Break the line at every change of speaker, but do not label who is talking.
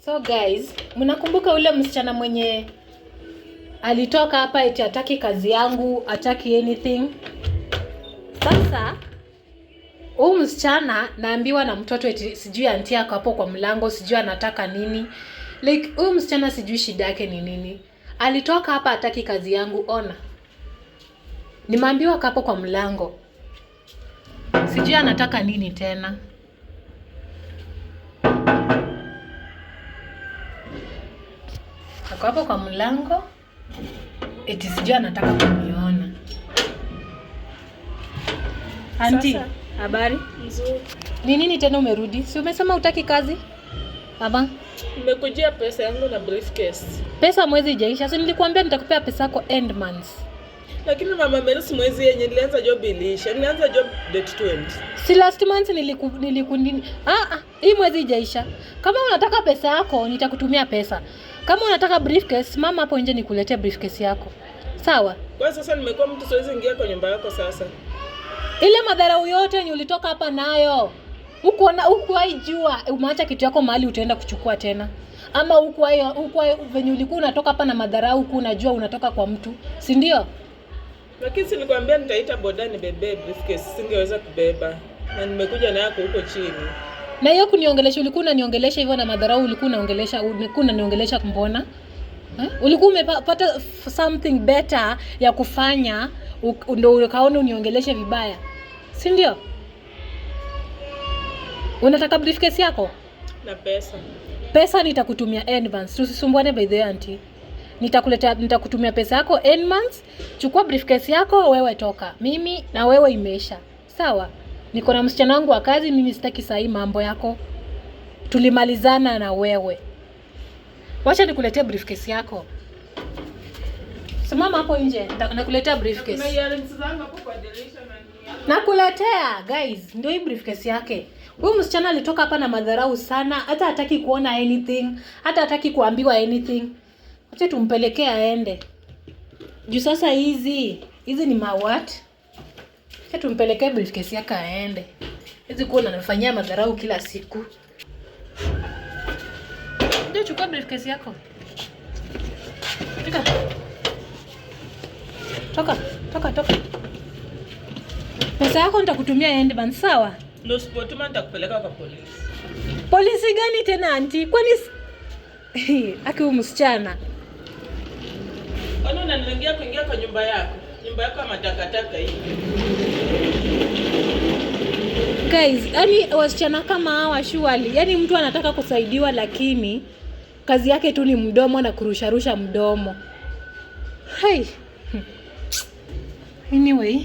So guys, mnakumbuka ule msichana mwenye alitoka hapa eti hataki kazi yangu, hataki anything? Sasa huyu msichana naambiwa na mtoto eti sijui auntie yako hapo kwa mlango, sijui anataka nini. Like huyu msichana sijui shida yake ni nini. Alitoka hapa hataki kazi yangu, ona. Nimeambiwa hapo kwa mlango. Sijui anataka nini tena. Ako hapo kwa mlango. Eti sijui anataka kuniona. Auntie, habari?
Nzuri.
Ni nini tena umerudi? Si umesema hutaki kazi? Baba,
nimekujia pesa yangu na briefcase.
Pesa mwezi ijaisha. Si nilikwambia nitakupea pesa yako end months.
Lakini mama Mercy, mwezi yenye nilianza job iliisha. Nilianza job date 20.
Si last month hii mwezi ijaisha. Kama unataka pesa yako nitakutumia pesa. Kama unataka briefcase, mama hapo nje nikuletee briefcase yako. Sawa?
Kwa sasa nimekuwa mtu siwezi ingia kwa nyumba yako sasa.
Ile madharau yote ni ulitoka hapa nayo. Huku haijua umeacha kitu yako mahali utaenda kuchukua tena. Ama huku venye ulikuwa unatoka hapa na madharau huku unajua unatoka kwa mtu. Si ndio?
Lakini si nilikwambia nitaita boda nibebe briefcase, singeweza kubeba. Na nimekuja na yako huko chini.
Na hiyo kuniongelesha, ulikuwa unaniongelesha hivyo na madharau, ulikuwa unaniongelesha mbona? Ulikuwa umepata something better ya kufanya ndio ukaona uniongeleshe vibaya. Si ndio? Unataka briefcase yako?
Na pesa.
Pesa nitakutumia advance. Tusisumbuane by the auntie. Nitakutumia pesa yako end months. Chukua briefcase yako wewe toka. Mimi na wewe imeisha. Sawa? Niko na msichana wangu wa kazi, mimi sitaki sahi mambo yako. Tulimalizana na wewe. Wacha nikuletee briefcase yako. Simama hapo nje, nakuletea briefcase.
Kuna earrings zangu hapo kwa dirisha na
nakuletea guys, ndio hii briefcase yake. Huyu msichana alitoka hapa na madharau sana, hata hataki kuona anything, hata hataki kuambiwa anything. Acha tumpelekee aende. Juu sasa hizi ni mawat. Acha tumpelekee briefcase yake aende. Hizi kuona anafanyia madharau kila siku. Ndio chukua briefcase yako. Toka. Pesa yako nitakutumia end month, sawa?
Ndio spotuma nitakupeleka kwa polisi.
Polisi gani tena auntie? Kwani aki msichana?
Kwani unaniingia kuingia kwa nyumba yako? Nyumba yako ya matakataka hii.
Guys, yani wasichana kama hawa surely, yani mtu anataka kusaidiwa lakini kazi yake tu ni mdomo na kurusharusha mdomo. Hey. Anyway,